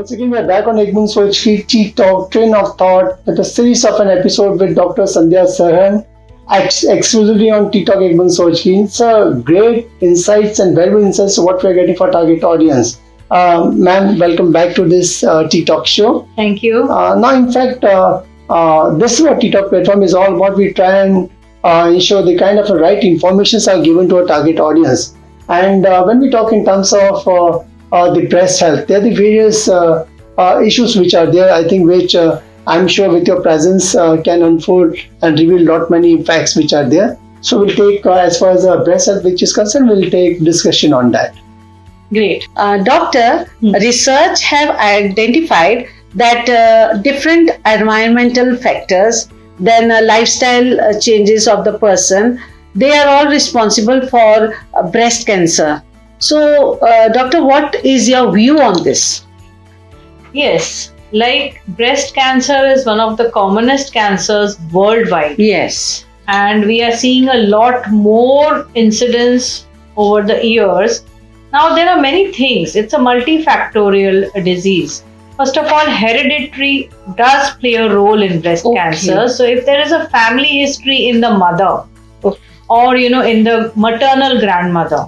Once again, we are back on Boond Soch ttalk, train of thought, with a series of an episode with Dr. Sandhya Saharan, exclusively on ttalk Boond Soch. It's great insights and valuable insights to what we are getting for target audience. Ma'am, welcome back to this ttalk show. Thank you. Now, in fact, this is what ttalk platform is all about. We try and ensure the kind of right informations are given to our target audience. And when we talk in terms of the breast health, there are the various issues which are there, I think, which I'm sure with your presence can unfold and reveal lot many facts which are there. So we'll take, as far as breast health which is concerned, we'll take discussion on that. Great. Doctor, research have identified that different environmental factors, then lifestyle changes of the person, they are all responsible for breast cancer. So, doctor, what is your view on this? Yes, like breast cancer is one of the commonest cancers worldwide. Yes. And we are seeing a lot more incidents over the years. Now, there are many things. It's a multifactorial disease. First of all, hereditary does play a role in breast cancer. So, if there is a family history in the mother, or in the maternal grandmother,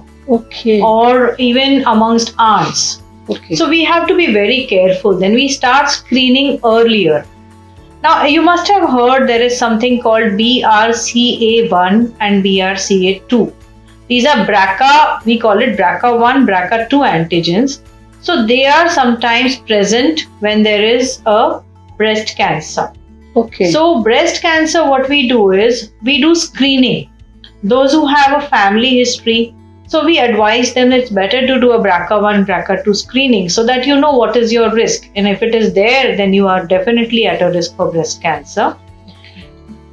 or even amongst aunts, so we have to be very careful. Then we start screening earlier. Now, you must have heard there is something called BRCA1 and BRCA2. These are BRCA, we call it BRCA1, BRCA2 antigens. So they are sometimes present when there is a breast cancer. So breast cancer, what we do is, we do screening. Those who have a family history, so we advise them it's better to do a BRCA1, BRCA2 screening so that you know what is your risk. And if it is there, then you are definitely at a risk for breast cancer.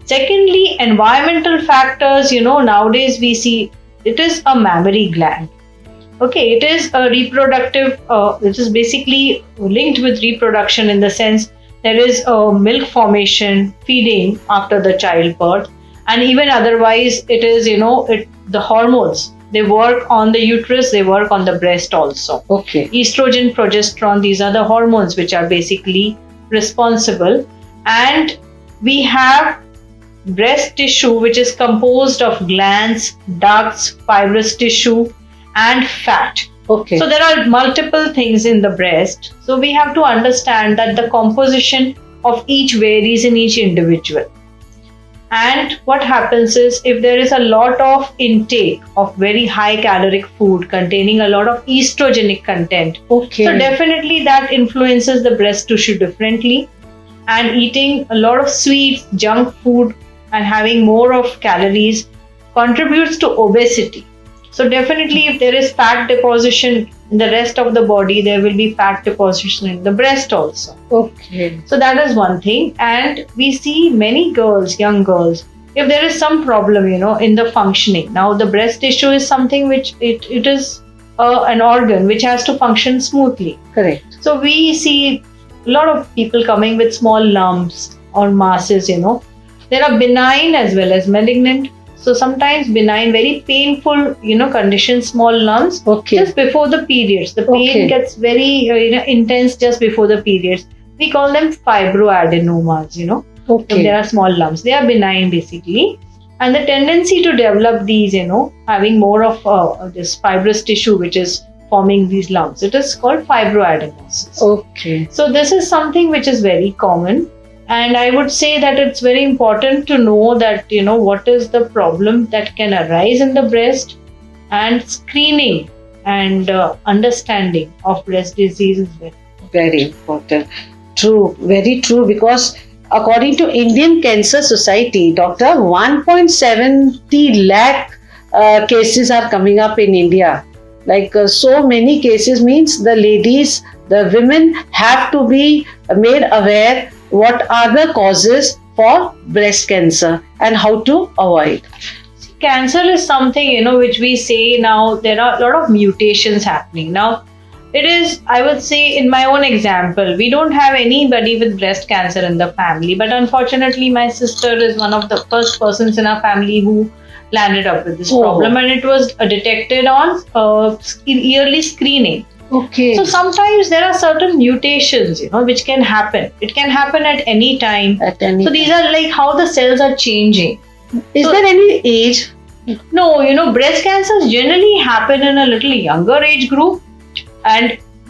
Secondly, environmental factors, nowadays we see it is a mammary gland. It is a reproductive, it is basically linked with reproduction in the sense there is a milk formation, feeding after the childbirth. And even otherwise, it is, the hormones, they work on the uterus, they work on the breast also. Estrogen, progesterone, these are the hormones which are basically responsible. And we have breast tissue, which is composed of glands, ducts, fibrous tissue, and fat. So there are multiple things in the breast. So we have to understand that the composition of each varies in each individual. And what happens is, if there is a lot of intake of very high caloric food containing a lot of estrogenic content, so definitely that influences the breast tissue differently. And eating a lot of sweets, junk food, and having more of calories contributes to obesity. So definitely, if there is fat deposition in the rest of the body, there will be fat deposition in the breast also. So that is one thing. And we see many girls, young girls, if there is some problem, in the functioning. Now, the breast tissue is something which it is an organ which has to function smoothly. So we see a lot of people coming with small lumps or masses, There are benign as well as malignant. So sometimes benign, very painful, conditions, small lumps just before the periods. The pain gets very intense just before the periods. We call them fibroadenomas, If there are small lumps. They are benign basically. And the tendency to develop these, having more of this fibrous tissue which is forming these lumps, it is called fibroadenosis. So this is something which is very common. And I would say that it's very important to know that, what is the problem that can arise in the breast, and screening and understanding of breast disease is very important. True, very true, because according to Indian Cancer Society, doctor, 1.70 lakh cases are coming up in India. Like so many cases means the ladies, the women have to be made aware what are the causes for breast cancer and how to avoid. Cancer is something, which we say now there are a lot of mutations happening. Now, it is, I would say, in my own example, we don't have anybody with breast cancer in the family. But unfortunately, my sister is one of the first persons in our family who landed up with this problem. And it was detected on yearly screening. Okay. So sometimes there are certain mutations, which can happen. It can happen at any time. At any So these are like how the cells are changing. Is there any age? No, breast cancers generally happen in a little younger age group,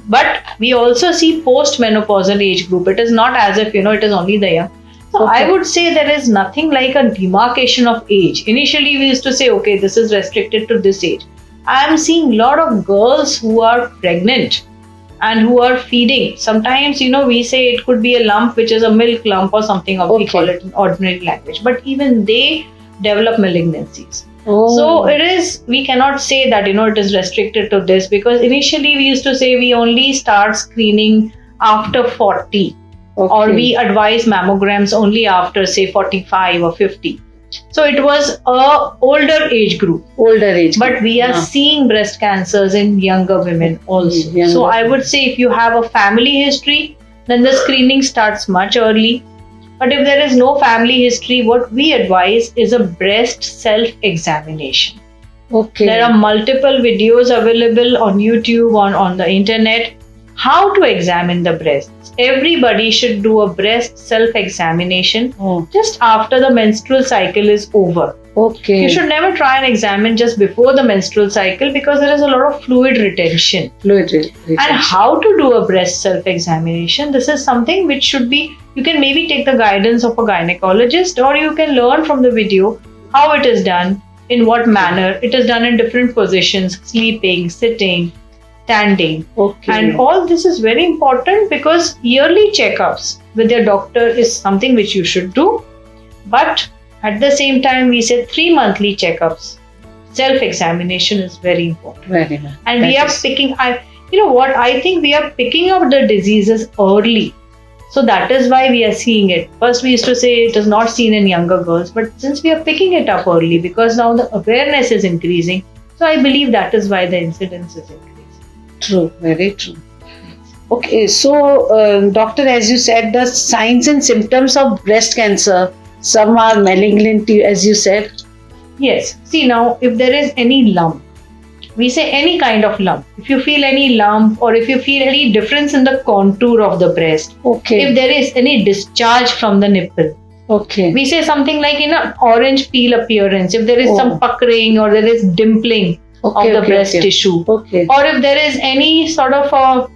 but we also see post-menopausal age group. It is not as if it is only the young. So I would say there is nothing like a demarcation of age. Initially, we used to say, okay, this is restricted to this age. I am seeing a lot of girls who are pregnant and who are feeding. Sometimes, we say it could be a lump, which is a milk lump or something, or we call it in ordinary language. But even they develop malignancies. Oh. So we cannot say that, it is restricted to this, because initially we used to say we only start screening after 40. Or we advise mammograms only after, say, 45 or 50. So it was a older age group. But we are seeing breast cancers in younger women also. So I would say if you have a family history, then the screening starts much early. But if there is no family history, what we advise is a breast self-examination. There are multiple videos available on YouTube, on the internet, how to examine the breasts. Everybody should do a breast self-examination just after the menstrual cycle is over. You should never try and examine just before the menstrual cycle, because there is a lot of fluid retention. And how to do a breast self-examination, this is something which should be, you can maybe take the guidance of a gynecologist, or you can learn from the video how it is done, in what manner. It is done in different positions, sleeping, sitting, standing. And all this is very important, because yearly checkups with your doctor is something which you should do. But at the same time, we say 3 monthly checkups. Self-examination is very important. Very much. And we are picking, I think we are picking up the diseases early. So that is why we are seeing it. First we used to say it is not seen in younger girls, but since we are picking it up early, because now the awareness is increasing, so I believe that is why the incidence is increasing. True, very true. Okay, so doctor, as you said, the signs and symptoms of breast cancer, some are malignant, as you said. Yes. See, now if there is any lump, we say any kind of lump. If you feel any lump, or if you feel any difference in the contour of the breast, if there is any discharge from the nipple, we say something like orange peel appearance, if there is some puckering or there is dimpling of the breast tissue, or if there is any sort of a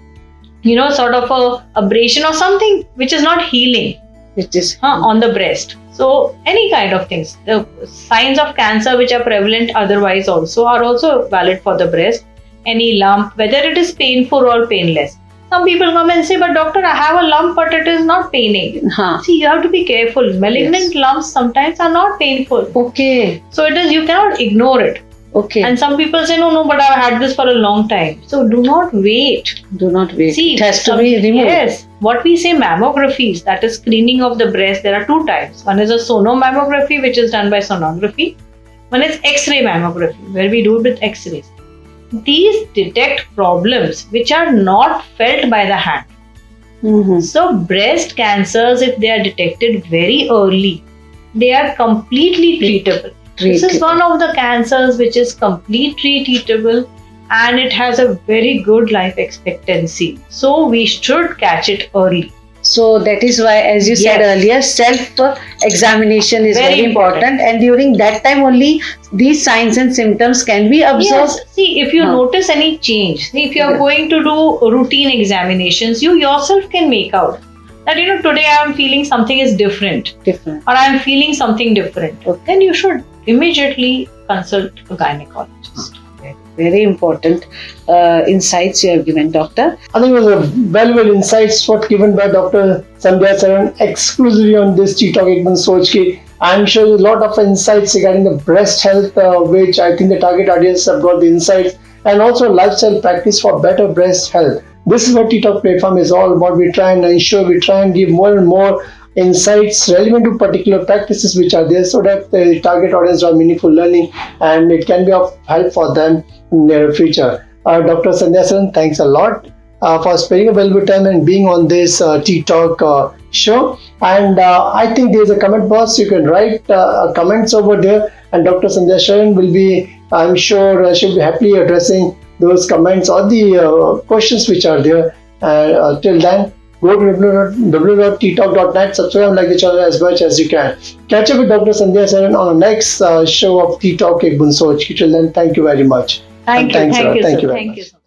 abrasion or something which is not healing, which is on the breast. So any kind of things, the signs of cancer which are prevalent otherwise also are also valid for the breast. Any lump, whether it is painful or painless. Some people come and say, but doctor, I have a lump, but it is not paining. See, you have to be careful. Malignant lumps sometimes are not painful. So it is, you cannot ignore it. And some people say, no, but I've had this for a long time. So do not wait. See, it has to be removed. Yes. What we say mammographies, that is screening of the breast, there are two types. One is a sonomammography, which is done by sonography. One is X-ray mammography, where we do it with X-rays. These detect problems which are not felt by the hand. So breast cancers, if they are detected very early, they are completely treatable. This is one of the cancers which is completely treatable, and it has a very good life expectancy. So we should catch it early. So that is why, as you said earlier, self-examination is very important. And during that time only these signs and symptoms can be observed. Yes. See, if you notice any change, see, if you are going to do routine examinations, you yourself can make out that, today I am feeling something is different. Or I am feeling something different. Then you should immediately consult a gynecologist. Very important insights you have given, doctor. I think it was a valuable insights what given by Dr. Sandhya Saharan exclusively on this ttalk Boond Soch. I'm sure a lot of insights regarding the breast health, which I think the target audience have got the insights, and also lifestyle practice for better breast health. This is what ttalk platform is all about. We try and ensure, we try and give more and more insights relevant to particular practices which are there, so that the target audience have meaningful learning and it can be of help for them in their future. Dr. Sandhya Saharan, thanks a lot for sparing a valuable time and being on this ttalk show. And I think there is a comment box. You can write comments over there, and Dr. Sandhya Saharan will be, I'm sure, she'll be happily addressing those comments or the questions which are there. And till then, go to www.ttalk.net, subscribe and like the channel as much as you can. Catch up with Dr. Sandhya Saharan on the next show of T Talk Boond Soch. Till then, thank you very much. Thank you. Thanks a lot. Thank you, Thank sir. you very Thank much. you, sir.